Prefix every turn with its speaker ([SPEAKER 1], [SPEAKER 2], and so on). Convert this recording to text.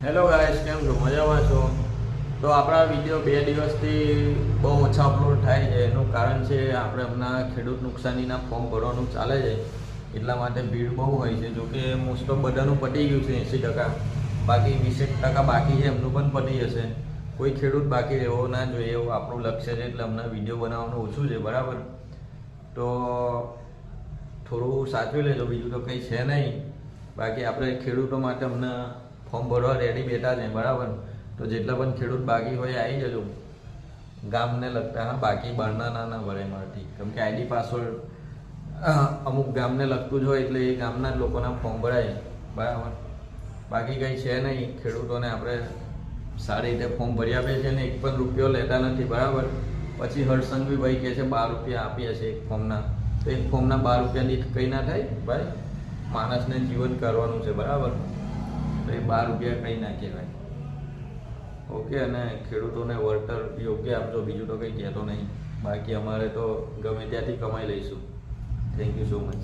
[SPEAKER 1] Hello guys, કેમ છો? મજામાં છો? તો આપણા વિડીયો 2 દિવસથી બહુ ઓછા અપલોડ થાય છે. એનું કારણ છે આપણે હમણાં ખેડૂત નુકસાનીના ફોર્મ ભરવાનું ચાલે છે, એટલા માટે ભીડ બહુ હોય છે. જોકે મોસ્ટ ઓફ બધાનું પતી ગયું છે 80%, બાકી 20% બાકી છે, એમનું પણ પતી જશે. કોઈ ખેડૂત બાકી રહેવો ના જોઈએ એવું આપણું લક્ષ્ય છે, એટલે હમણાં વિડીયો બનાવવાનું ઓછું છે, બરાબર. તો થોડું સાચવી લેજો, બીજું તો કંઈ છે નહીં. બાકી આપણે ખેડૂતો માટે હમણાં ફોર્મ ભરવા રેડી બેઠા છે, બરાબર. તો જેટલા પણ ખેડૂત બાકી હોય આવી જજો, ગામને લગતા. હા, બાકી બહારના ના ભરે મારથી, કેમ કે આઈડી પાસવર્ડ અમુક ગામને લગતું જ હોય, એટલે એ ગામના જ લોકોના ફોર્મ ભરાય, બરાબર. બાકી કંઈ છે નહીં. ખેડૂતોને આપણે સારી રીતે ફોર્મ ભરી આપીએ છીએ ને એક પણ રૂપિયો લેતા નથી, બરાબર. પછી હર્ષસંઘવીભાઈ કહે છે 12 રૂપિયા આપીએ છીએ એક ફોર્મના, તો એક ફોર્મના 12 રૂપિયાની કંઈ ના થાય ભાઈ. માણસને જીવન કરવાનું છે, બરાબર. તો એ 12 રૂપિયા કંઈ ના કહેવાય. ઓકે, અને ખેડૂતોને વળતર યોગ્ય આપજો, બીજું તો કંઈ કહેતો નહીં. બાકી અમારે તો ગમે ત્યાંથી કમાઈ લઈશું. Thank you so much.